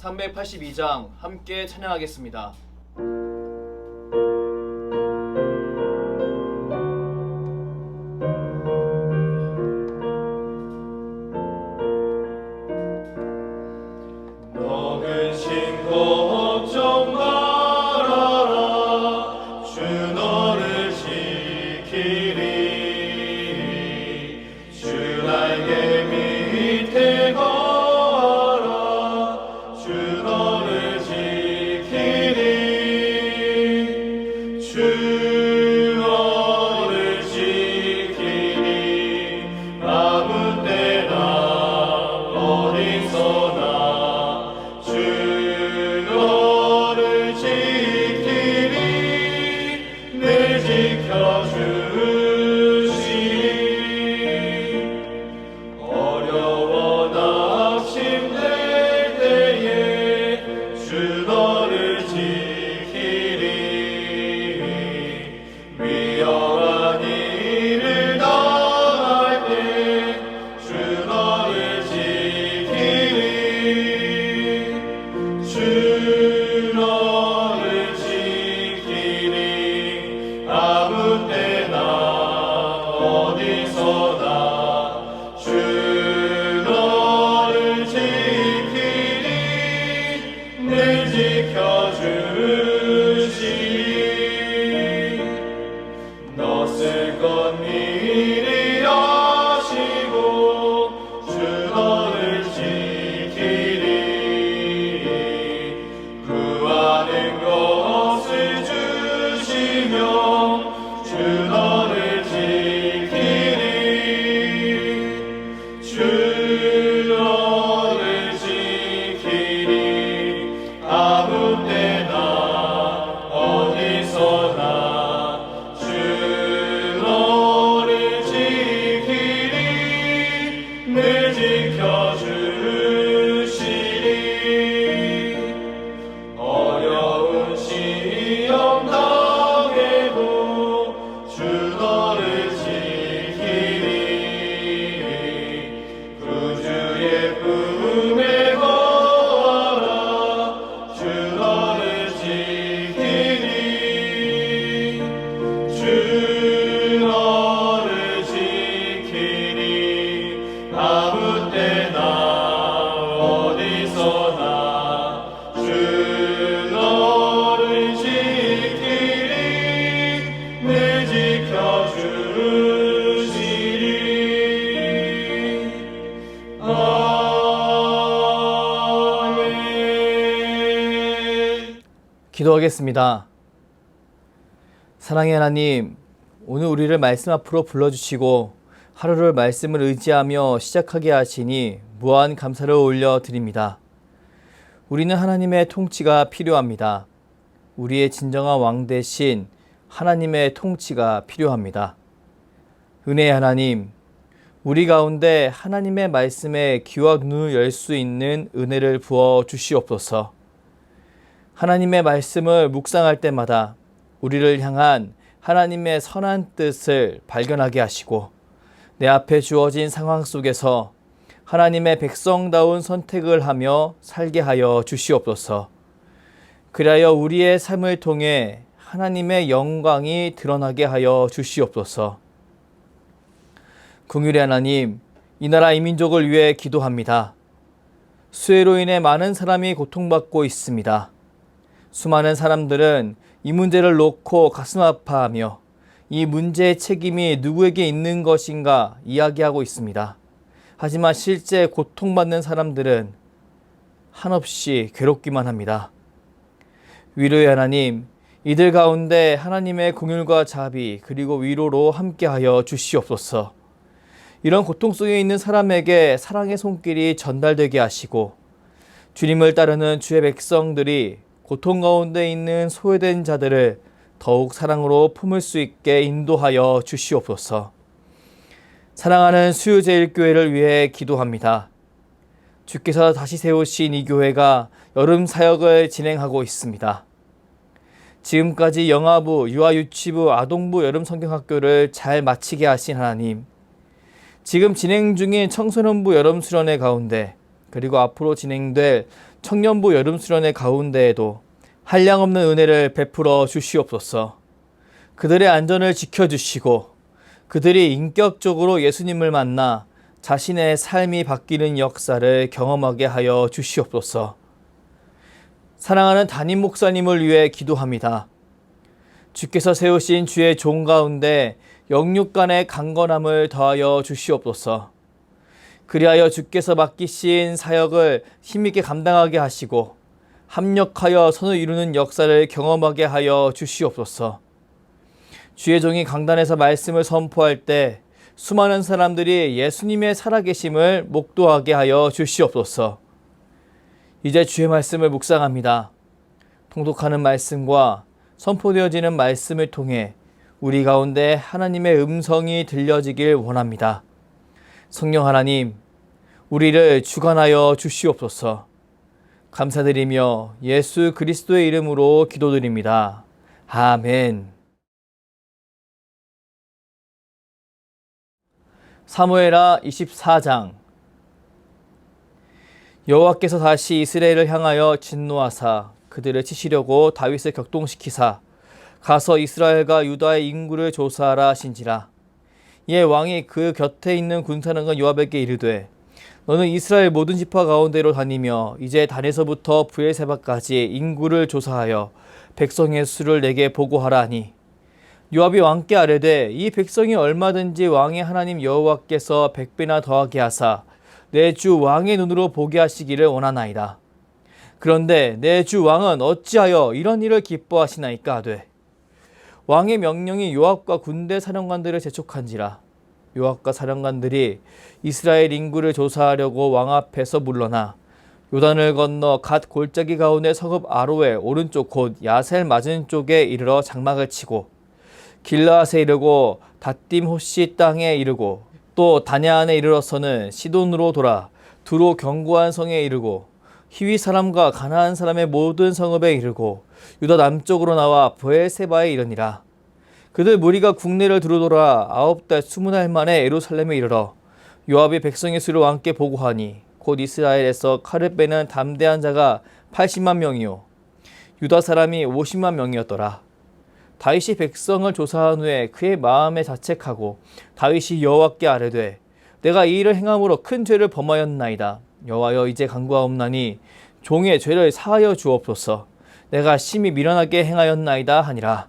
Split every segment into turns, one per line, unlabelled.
382장 함께 찬양하겠습니다. 기도하겠습니다. 사랑의 하나님, 오늘 우리를 말씀 앞으로 불러주시고 하루를 말씀을 의지하며 시작하게 하시니 무한 감사를 올려드립니다. 우리는 하나님의 통치가 필요합니다. 우리의 진정한 왕 대신 하나님의 통치가 필요합니다. 은혜의 하나님, 우리 가운데 하나님의 말씀에 귀와 눈을 열 수 있는 은혜를 부어 주시옵소서. 하나님의 말씀을 묵상할 때마다 우리를 향한 하나님의 선한 뜻을 발견하게 하시고 내 앞에 주어진 상황 속에서 하나님의 백성다운 선택을 하며 살게 하여 주시옵소서. 그리하여 우리의 삶을 통해 하나님의 영광이 드러나게 하여 주시옵소서. 긍휼의 하나님, 이 나라 이 민족을 위해 기도합니다. 수해로 인해 많은 사람이 고통받고 있습니다. 수많은 사람들은 이 문제를 놓고 가슴 아파하며 이 문제의 책임이 누구에게 있는 것인가 이야기하고 있습니다. 하지만 실제 고통받는 사람들은 한없이 괴롭기만 합니다. 위로의 하나님, 이들 가운데 하나님의 긍휼과 자비 그리고 위로로 함께하여 주시옵소서. 이런 고통 속에 있는 사람에게 사랑의 손길이 전달되게 하시고 주님을 따르는 주의 백성들이 고통 가운데 있는 소외된 자들을 더욱 사랑으로 품을 수 있게 인도하여 주시옵소서. 사랑하는 수유제일교회를 위해 기도합니다. 주께서 다시 세우신 이 교회가 여름 사역을 진행하고 있습니다. 지금까지 영아부, 유아유치부, 아동부 여름 성경학교를 잘 마치게 하신 하나님, 지금 진행 중인 청소년부 여름 수련회 가운데 그리고 앞으로 진행될 청년부 여름수련회 가운데에도 한량없는 은혜를 베풀어 주시옵소서. 그들의 안전을 지켜주시고 그들이 인격적으로 예수님을 만나 자신의 삶이 바뀌는 역사를 경험하게 하여 주시옵소서. 사랑하는 담임 목사님을 위해 기도합니다. 주께서 세우신 주의 종 가운데 영육간의 강건함을 더하여 주시옵소서. 그리하여 주께서 맡기신 사역을 힘있게 감당하게 하시고 합력하여 선을 이루는 역사를 경험하게 하여 주시옵소서. 주의 종이 강단에서 말씀을 선포할 때 수많은 사람들이 예수님의 살아계심을 목도하게 하여 주시옵소서. 이제 주의 말씀을 묵상합니다. 통독하는 말씀과 선포되어지는 말씀을 통해 우리 가운데 하나님의 음성이 들려지길 원합니다. 성령 하나님, 우리를 주관하여 주시옵소서. 감사드리며 예수 그리스도의 이름으로 기도드립니다. 아멘. 사무엘하 24장. 여호와께서 다시 이스라엘을 향하여 진노하사 그들을 치시려고 다윗을 격동시키사 가서 이스라엘과 유다의 인구를 조사하라 하신지라. 이에 왕이 그 곁에 있는 군사령관 요압에게 이르되 너는 이스라엘 모든 지파 가운데로 다니며 이제 단에서부터 브엘세바까지 인구를 조사하여 백성의 수를 내게 보고하라 하니 요압이 왕께 아뢰되 이 백성이 얼마든지 왕의 하나님 여호와께서 100배나 더하게 하사 내 주 왕의 눈으로 보게 하시기를 원하나이다. 그런데 내 주 왕은 어찌하여 이런 일을 기뻐하시나이까 하되 왕의 명령이 요압과 군대 사령관들을 재촉한지라. 요압과 사령관들이 이스라엘 인구를 조사하려고 왕 앞에서 물러나 요단을 건너 갓 골짜기 가운데 서급 아로의 오른쪽 곧 야셀 맞은 쪽에 이르러 장막을 치고 길라앗에 이르고 닷딤 호시 땅에 이르고 또 다냐안에 이르러서는 시돈으로 돌아 두로 견고한 성에 이르고 히위 사람과 가나안 사람의 모든 성읍에 이르고 유다 남쪽으로 나와 브엘세바에 이르니라. 그들 무리가 국내를 두루돌아 9달 20날 만에 예루살렘에 이르러 요압이 백성의 수를 왕께 보고하니 곧 이스라엘에서 칼을 빼는 담대한 자가 80만 명이요 유다 사람이 50만 명이었더라. 다윗이 백성을 조사한 후에 그의 마음에 자책하고 다윗이 여호와께 아뢰되 내가 이 일을 행함으로 큰 죄를 범하였나이다. 여호와여 이제 간구하옵나니 종의 죄를 사하여 주옵소서. 내가 심히 미련하게 행하였나이다 하니라.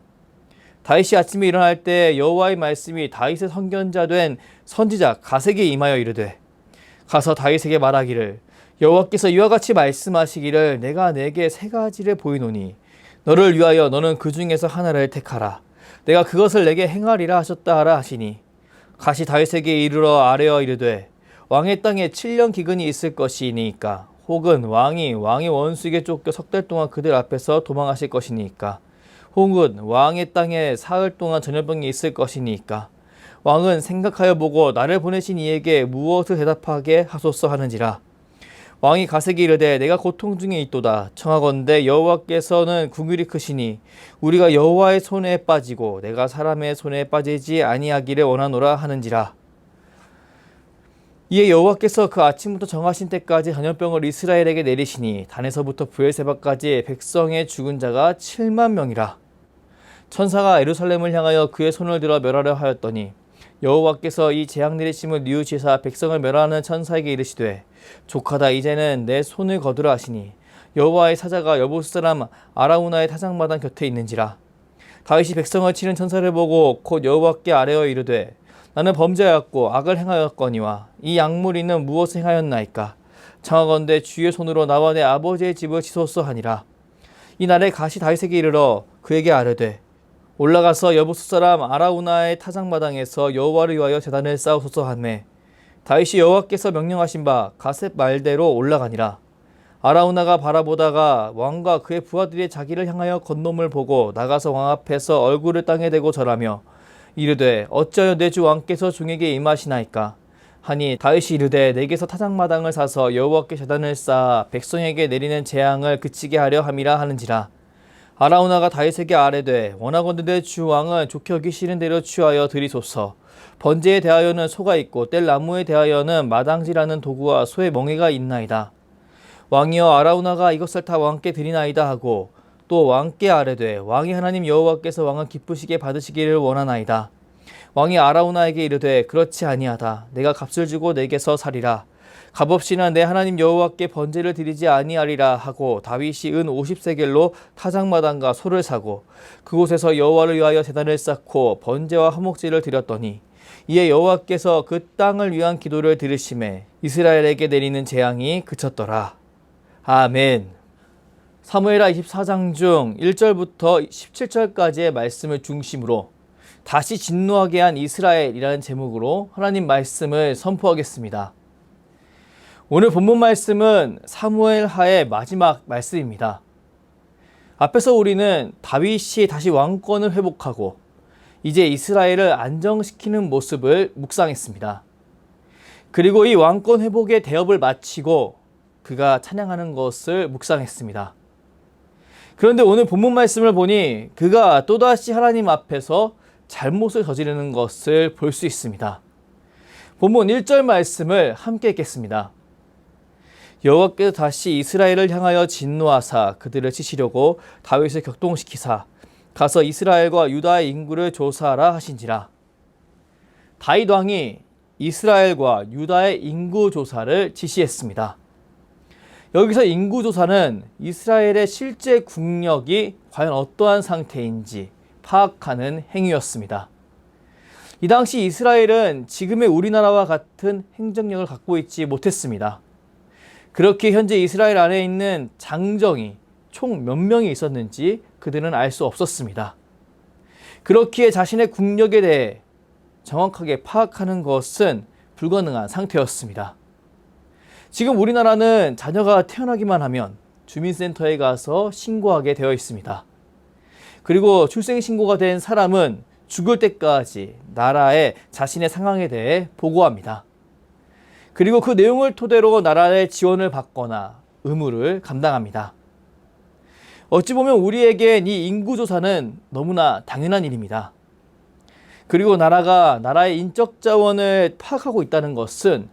다윗이 아침에 일어날 때 여호와의 말씀이 다윗의 선견자 된 선지자 가세에게 임하여 이르되 가서 다윗에게 말하기를 여호와께서 이와 같이 말씀하시기를 내가 내게 세 가지를 보이노니 너를 위하여 너는 그 중에서 하나를 택하라. 내가 그것을 내게 행하리라 하셨다 하라 하시니 가시 다윗에게 이르러 아뢰어 이르되 왕의 땅에 7년 기근이 있을 것이니까 혹은 왕의 원수에게 쫓겨 석 달 동안 그들 앞에서 도망하실 것이니까 혹은 왕의 땅에 사흘 동안 전염병이 있을 것이니까 왕은 생각하여 보고 나를 보내신 이에게 무엇을 대답하게 하소서 하는지라. 왕이 가세에게 이르되 내가 고통 중에 있도다. 청하건대 여호와께서는 긍휼이 크시니 우리가 여호와의 손에 빠지고 내가 사람의 손에 빠지지 아니하기를 원하노라 하는지라. 이에 여호와께서 그 아침부터 정하신 때까지 전염병을 이스라엘에게 내리시니 단에서부터 브엘세바까지 백성의 죽은 자가 7만 명이라. 천사가 예루살렘을 향하여 그의 손을 들어 멸하려 하였더니 여호와께서 이 재앙 내리심을 뉘우치사 백성을 멸하는 천사에게 이르시되 족하다 이제는 내 손을 거두라 하시니 여호와의 사자가 여보스 사람 아라우나의 타작마당 곁에 있는지라. 다윗이 백성을 치는 천사를 보고 곧 여호와께 아뢰어 이르되 나는 범죄하였고 악을 행하였거니와 이 약물이는 무엇을 행하였나이까. 청하건대 주의 손으로 나와 내 아버지의 집을 치소서 하니라. 이날에 가시 다윗에게 이르러 그에게 아뢰되 올라가서 여보스 사람 아라우나의 타작마당에서 여호와를 위하여 제단을 쌓으소서 하매 다윗이 여호와께서 명령하신 바 가셉 말대로 올라가니라. 아라우나가 바라보다가 왕과 그의 부하들이 자기를 향하여 건nom을 보고 나가서 왕 앞에서 얼굴을 땅에 대고 절하며 이르되 어찌하여 내 주 왕께서 종에게 임하시나이까 하니 다윗이 이르되 내게서 타작마당을 사서 여호와께 제단을 쌓아 백성에게 내리는 재앙을 그치게 하려 함이라 하는지라. 아라우나가 다윗에게 아뢰되 원하건대 내 주 왕은 좋게 여기시는 대로 취하여 드리소서. 번제에 대하여는 소가 있고 뗄 나무에 대하여는 마당지라는 도구와 소의 멍에가 있나이다. 왕이여 아라우나가 이것을 다 왕께 드리나이다 하고 또 왕께 아뢰되 왕이 하나님 여호와께서 왕을 기쁘시게 받으시기를 원하나이다. 왕이 아라우나에게 이르되 그렇지 아니하다. 내가 값을 주고 내게서 살이라. 값없이나 내 하나님 여호와께 번제를 드리지 아니하리라 하고 다윗이 은 50세겔로 타작마당과 소를 사고 그곳에서 여호와를 위하여 제단을 쌓고 번제와 화목제를 드렸더니 이에 여호와께서 그 땅을 위한 기도를 들으시매 이스라엘에게 내리는 재앙이 그쳤더라. 아멘. 사무엘하 24장 중 1절부터 17절까지의 말씀을 중심으로 다시 진노하게 한 이스라엘이라는 제목으로 하나님 말씀을 선포하겠습니다. 오늘 본문 말씀은 사무엘하의 마지막 말씀입니다. 앞에서 우리는 다윗이 다시 왕권을 회복하고 이제 이스라엘을 안정시키는 모습을 묵상했습니다. 그리고 이 왕권 회복의 대업을 마치고 그가 찬양하는 것을 묵상했습니다. 그런데 오늘 본문 말씀을 보니 그가 또다시 하나님 앞에서 잘못을 저지르는 것을 볼 수 있습니다. 본문 1절 말씀을 함께 읽겠습니다. 여호와께서 다시 이스라엘을 향하여 진노하사 그들을 치시려고 다윗을 격동시키사 가서 이스라엘과 유다의 인구를 조사하라 하신지라. 다윗 왕이 이스라엘과 유다의 인구 조사를 지시했습니다. 여기서 인구 조사는 이스라엘의 실제 국력이 과연 어떠한 상태인지 파악하는 행위였습니다. 이 당시 이스라엘은 지금의 우리나라와 같은 행정력을 갖고 있지 못했습니다. 그렇게 현재 이스라엘 안에 있는 장정이 총 몇 명이 있었는지 그들은 알 수 없었습니다. 그렇기에 자신의 국력에 대해 정확하게 파악하는 것은 불가능한 상태였습니다. 지금 우리나라는 자녀가 태어나기만 하면 주민센터에 가서 신고하게 되어 있습니다. 그리고 출생신고가 된 사람은 죽을 때까지 나라에 자신의 상황에 대해 보고합니다. 그리고 그 내용을 토대로 나라의 지원을 받거나 의무를 감당합니다. 어찌 보면 우리에겐 이 인구조사는 너무나 당연한 일입니다. 그리고 나라가 나라의 인적 자원을 파악하고 있다는 것은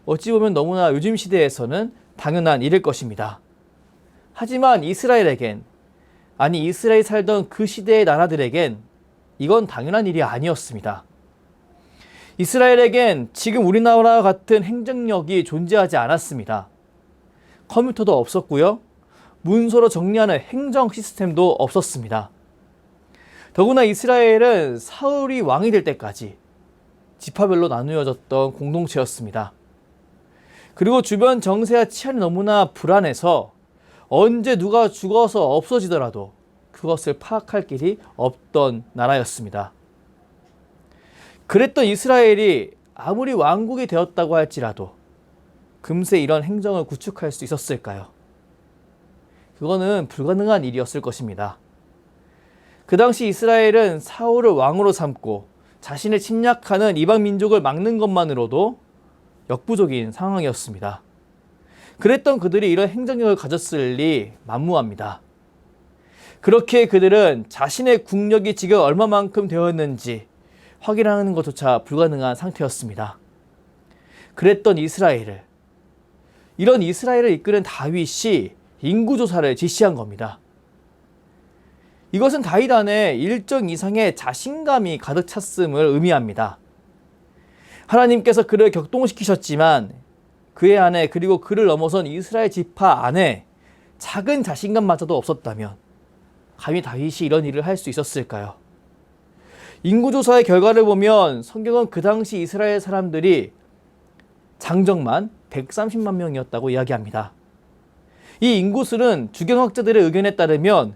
어찌 보면 너무나 요즘 시대에서는 당연한 일일 것입니다. 하지만 이스라엘에겐, 아니 이스라엘이 살던 그 시대의 나라들에겐 이건 당연한 일이 아니었습니다. 이스라엘에겐 지금 우리나라와 같은 행정력이 존재하지 않았습니다. 컴퓨터도 없었고요. 문서로 정리하는 행정 시스템도 없었습니다. 더구나 이스라엘은 사울이 왕이 될 때까지 지파별로 나누어졌던 공동체였습니다. 그리고 주변 정세와 치안이 너무나 불안해서 언제 누가 죽어서 없어지더라도 그것을 파악할 길이 없던 나라였습니다. 그랬던 이스라엘이 아무리 왕국이 되었다고 할지라도 금세 이런 행정을 구축할 수 있었을까요? 그거는 불가능한 일이었을 것입니다. 그 당시 이스라엘은 사울을 왕으로 삼고 자신을 침략하는 이방 민족을 막는 것만으로도 역부족인 상황이었습니다. 그랬던 그들이 이런 행정력을 가졌을 리 만무합니다. 그렇게 그들은 자신의 국력이 지금 얼마만큼 되었는지 확인하는 것조차 불가능한 상태였습니다. 그랬던 이런 이스라엘을 이끄는 다윗이 인구조사를 지시한 겁니다. 이것은 다윗 안에 일정 이상의 자신감이 가득 찼음을 의미합니다. 하나님께서 그를 격동시키셨지만 그의 안에 그리고 그를 넘어선 이스라엘 지파 안에 작은 자신감마저도 없었다면 감히 다윗이 이런 일을 할 수 있었을까요? 인구조사의 결과를 보면 성경은 그 당시 이스라엘 사람들이 장정만 130만 명이었다고 이야기합니다. 이 인구수는 주경학자들의 의견에 따르면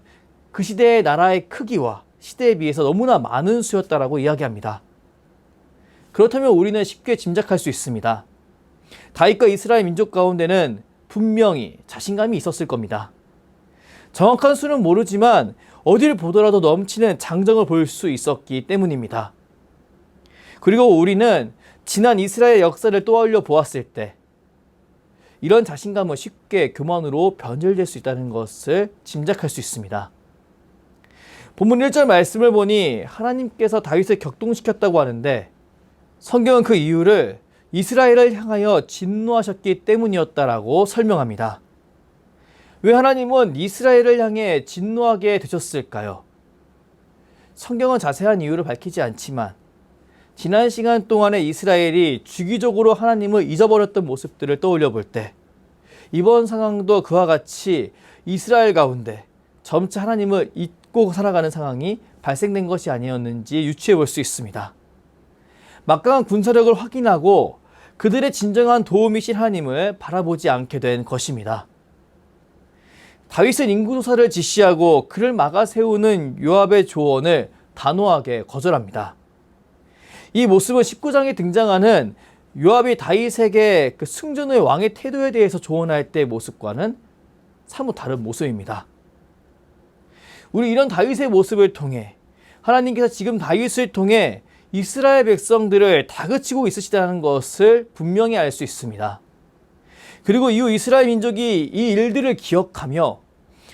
그 시대의 나라의 크기와 시대에 비해서 너무나 많은 수였다라고 이야기합니다. 그렇다면 우리는 쉽게 짐작할 수 있습니다. 다윗과 이스라엘 민족 가운데는 분명히 자신감이 있었을 겁니다. 정확한 수는 모르지만 어디를 보더라도 넘치는 장정을 볼 수 있었기 때문입니다. 그리고 우리는 지난 이스라엘 역사를 떠올려 보았을 때 이런 자신감은 쉽게 교만으로 변질될 수 있다는 것을 짐작할 수 있습니다. 본문 1절 말씀을 보니 하나님께서 다윗을 격동시켰다고 하는데 성경은 그 이유를 이스라엘을 향하여 진노하셨기 때문이었다라고 설명합니다. 왜 하나님은 이스라엘을 향해 진노하게 되셨을까요? 성경은 자세한 이유를 밝히지 않지만 지난 시간 동안에 이스라엘이 주기적으로 하나님을 잊어버렸던 모습들을 떠올려 볼 때 이번 상황도 그와 같이 이스라엘 가운데 점차 하나님을 잊고 살아가는 상황이 발생된 것이 아니었는지 유추해 볼 수 있습니다. 막강한 군사력을 확인하고 그들의 진정한 도움이신 하나님을 바라보지 않게 된 것입니다. 다윗은 인구조사를 지시하고 그를 막아 세우는 요압의 조언을 단호하게 거절합니다. 이 모습은 19장에 등장하는 요압이 다윗에게 그 승전의 왕의 태도에 대해서 조언할 때의 모습과는 사뭇 다른 모습입니다. 우리 이런 다윗의 모습을 통해 하나님께서 지금 다윗을 통해 이스라엘 백성들을 다그치고 있으시다는 것을 분명히 알 수 있습니다. 그리고 이후 이스라엘 민족이 이 일들을 기억하며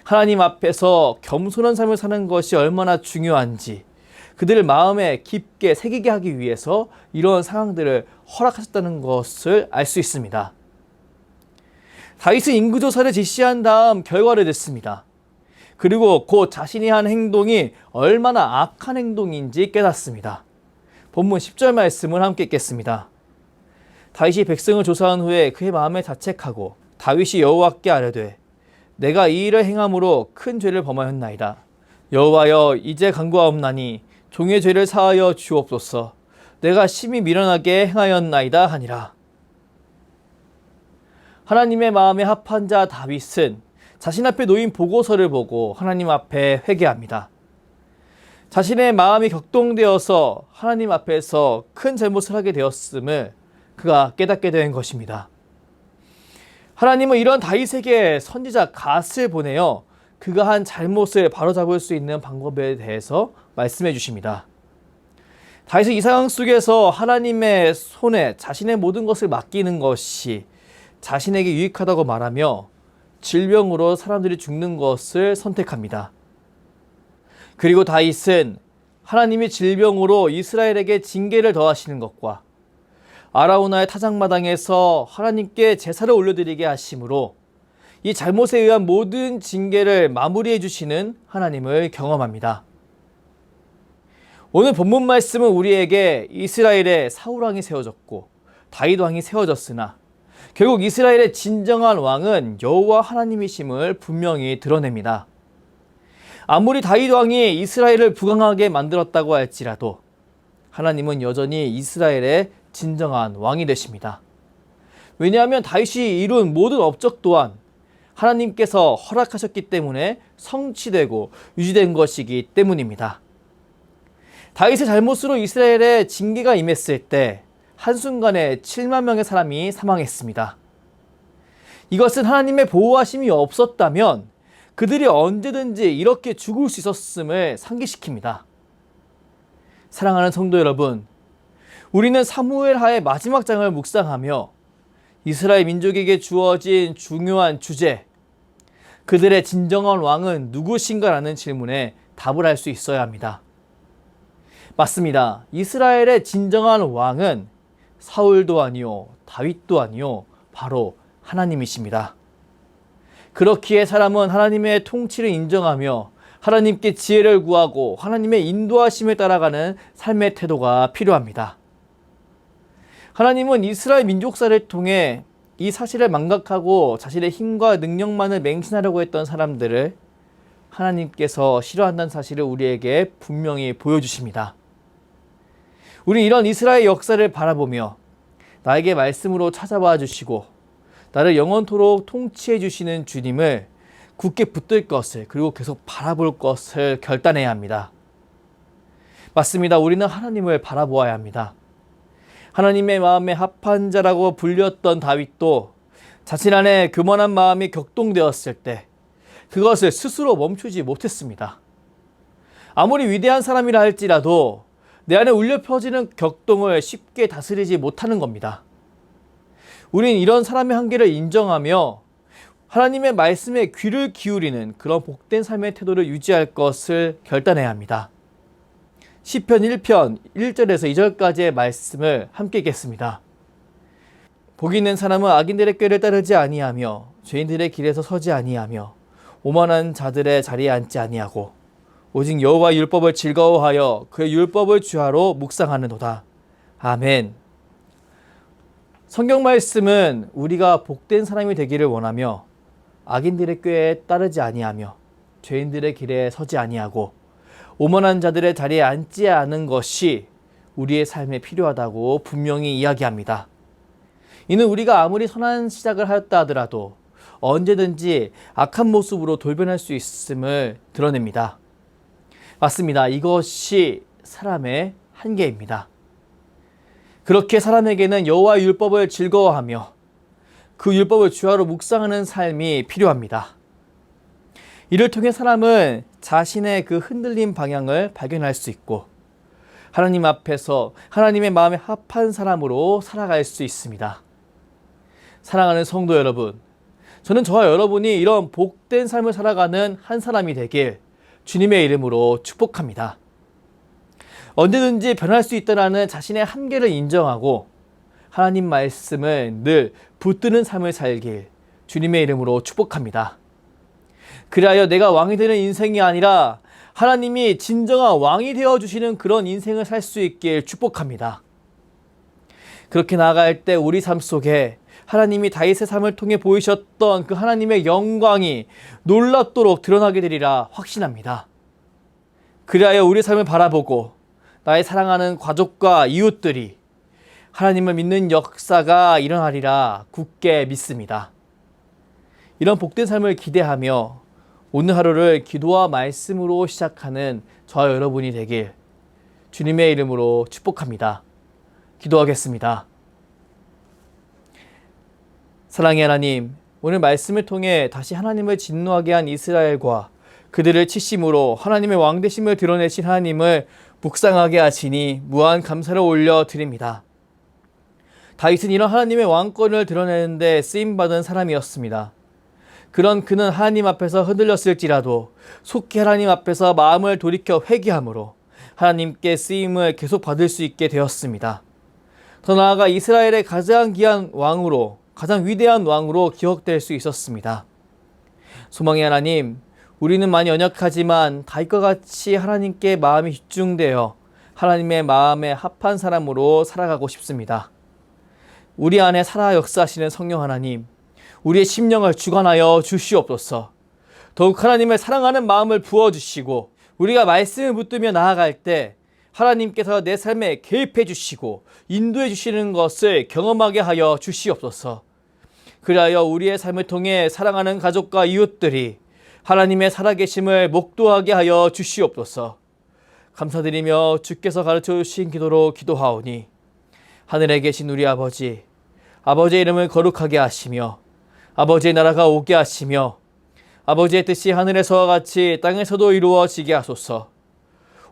하나님 앞에서 겸손한 삶을 사는 것이 얼마나 중요한지 그들을 마음에 깊게 새기게 하기 위해서 이런 상황들을 허락하셨다는 것을 알 수 있습니다. 다윗은 인구조사를 지시한 다음 결과를 듣습니다. 그리고 곧 자신이 한 행동이 얼마나 악한 행동인지 깨닫습니다. 본문 10절 말씀을 함께 읽겠습니다. 다윗이 백성을 조사한 후에 그의 마음에 자책하고 다윗이 여호와께 아뢰되 내가 이 일을 행함으로 큰 죄를 범하였나이다. 여호와여 이제 간구하옵나니 종의 죄를 사하여 주옵소서. 내가 심히 미련하게 행하였나이다 하니라. 하나님의 마음에 합한 자 다윗은 자신 앞에 놓인 보고서를 보고 하나님 앞에 회개합니다. 자신의 마음이 격동되어서 하나님 앞에서 큰 잘못을 하게 되었음을 그가 깨닫게 된 것입니다. 하나님은 이런 다윗에게 선지자 갓을 보내어 그가 한 잘못을 바로잡을 수 있는 방법에 대해서 말씀해 주십니다. 다윗은 이 상황 속에서 하나님의 손에 자신의 모든 것을 맡기는 것이 자신에게 유익하다고 말하며 질병으로 사람들이 죽는 것을 선택합니다. 그리고 다윗은 하나님이 질병으로 이스라엘에게 징계를 더하시는 것과 아라우나의 타작마당에서 하나님께 제사를 올려드리게 하심으로 이 잘못에 의한 모든 징계를 마무리해 주시는 하나님을 경험합니다. 오늘 본문 말씀은 우리에게 이스라엘에 사울왕이 세워졌고 다윗왕이 세워졌으나 결국 이스라엘의 진정한 왕은 여호와 하나님이심을 분명히 드러냅니다. 아무리 다윗 왕이 이스라엘을 부강하게 만들었다고 할지라도 하나님은 여전히 이스라엘의 진정한 왕이 되십니다. 왜냐하면 다윗이 이룬 모든 업적 또한 하나님께서 허락하셨기 때문에 성취되고 유지된 것이기 때문입니다. 다윗의 잘못으로 이스라엘에 징계가 임했을 때 한순간에 7만 명의 사람이 사망했습니다. 이것은 하나님의 보호하심이 없었다면 그들이 언제든지 이렇게 죽을 수 있었음을 상기시킵니다. 사랑하는 성도 여러분, 우리는 사무엘하의 마지막 장을 묵상하며 이스라엘 민족에게 주어진 중요한 주제, 그들의 진정한 왕은 누구신가라는 질문에 답을 할 수 있어야 합니다. 맞습니다. 이스라엘의 진정한 왕은 사울도 아니요 다윗도 아니요 바로 하나님이십니다. 그렇기에 사람은 하나님의 통치를 인정하며 하나님께 지혜를 구하고 하나님의 인도하심을 따라가는 삶의 태도가 필요합니다. 하나님은 이스라엘 민족사를 통해 이 사실을 망각하고 자신의 힘과 능력만을 맹신하려고 했던 사람들을 하나님께서 싫어한다는 사실을 우리에게 분명히 보여주십니다. 우리 이런 이스라엘 역사를 바라보며 나에게 말씀으로 찾아와 주시고 나를 영원토록 통치해 주시는 주님을 굳게 붙들 것을 그리고 계속 바라볼 것을 결단해야 합니다. 맞습니다. 우리는 하나님을 바라보아야 합니다. 하나님의 마음에 합한 자라고 불렸던 다윗도 자신 안에 교만한 마음이 격동되었을 때 그것을 스스로 멈추지 못했습니다. 아무리 위대한 사람이라 할지라도 내 안에 울려 퍼지는 격동을 쉽게 다스리지 못하는 겁니다. 우린 이런 사람의 한계를 인정하며 하나님의 말씀에 귀를 기울이는 그런 복된 삶의 태도를 유지할 것을 결단해야 합니다. 시편 1편 1절에서 2절까지의 말씀을 함께 읽겠습니다. 복이 있는 사람은 악인들의 꾀를 따르지 아니하며 죄인들의 길에서 서지 아니하며 오만한 자들의 자리에 앉지 아니하고 오직 여호와의 율법을 즐거워하여 그의 율법을 주하로 묵상하는도다. 아멘. 성경 말씀은 우리가 복된 사람이 되기를 원하며 악인들의 꾀에 따르지 아니하며 죄인들의 길에 서지 아니하고 오만한 자들의 자리에 앉지 않은 것이 우리의 삶에 필요하다고 분명히 이야기합니다. 이는 우리가 아무리 선한 시작을 하였다 하더라도 언제든지 악한 모습으로 돌변할 수 있음을 드러냅니다. 맞습니다. 이것이 사람의 한계입니다. 그렇게 사람에게는 여호와의 율법을 즐거워하며 그 율법을 주야로 묵상하는 삶이 필요합니다. 이를 통해 사람은 자신의 그 흔들린 방향을 발견할 수 있고 하나님 앞에서 하나님의 마음에 합한 사람으로 살아갈 수 있습니다. 사랑하는 성도 여러분, 저는 저와 여러분이 이런 복된 삶을 살아가는 한 사람이 되길 주님의 이름으로 축복합니다. 언제든지 변할 수 있다는 자신의 한계를 인정하고 하나님 말씀을 늘 붙드는 삶을 살길 주님의 이름으로 축복합니다. 그리하여 내가 왕이 되는 인생이 아니라 하나님이 진정한 왕이 되어주시는 그런 인생을 살 수 있길 축복합니다. 그렇게 나아갈 때 우리 삶 속에 하나님이 다윗의 삶을 통해 보이셨던 그 하나님의 영광이 놀랍도록 드러나게 되리라 확신합니다. 그리하여 우리 삶을 바라보고 나의 사랑하는 가족과 이웃들이 하나님을 믿는 역사가 일어나리라 굳게 믿습니다. 이런 복된 삶을 기대하며 오늘 하루를 기도와 말씀으로 시작하는 저와 여러분이 되길 주님의 이름으로 축복합니다. 기도하겠습니다. 사랑의 하나님, 오늘 말씀을 통해 다시 하나님을 진노하게 한 이스라엘과 그들을 치심으로 하나님의 왕되심을 드러내신 하나님을 묵상하게 하시니 무한 감사를 올려드립니다. 다윗은 이런 하나님의 왕권을 드러내는데 쓰임받은 사람이었습니다. 그런 그는 하나님 앞에서 흔들렸을지라도 속히 하나님 앞에서 마음을 돌이켜 회개함으로 하나님께 쓰임을 계속 받을 수 있게 되었습니다. 더 나아가 이스라엘의 가장 귀한 왕으로, 가장 위대한 왕으로 기억될 수 있었습니다. 소망의 하나님, 우리는 많이 연약하지만 다윗과 같이 하나님께 마음이 집중되어 하나님의 마음에 합한 사람으로 살아가고 싶습니다. 우리 안에 살아 역사하시는 성령 하나님, 우리의 심령을 주관하여 주시옵소서. 더욱 하나님을 사랑하는 마음을 부어주시고 우리가 말씀을 붙들며 나아갈 때 하나님께서 내 삶에 개입해 주시고 인도해 주시는 것을 경험하게 하여 주시옵소서. 그리하여 우리의 삶을 통해 사랑하는 가족과 이웃들이 하나님의 살아계심을 목도하게 하여 주시옵소서. 감사드리며 주께서 가르쳐 주신 기도로 기도하오니 하늘에 계신 우리 아버지, 아버지의 이름을 거룩하게 하시며 아버지의 나라가 오게 하시며 아버지의 뜻이 하늘에서와 같이 땅에서도 이루어지게 하소서.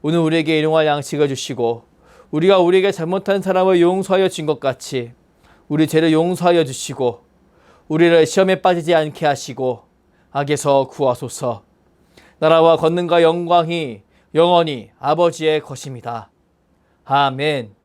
오늘 우리에게 일용할 양식을 주시고 우리가 우리에게 잘못한 사람을 용서하여 준 것 같이 우리 죄를 용서하여 주시고 우리를 시험에 빠지지 않게 하시고 악에서 구하소서. 나라와 권능과 영광이 영원히 아버지의 것입니다. 아멘.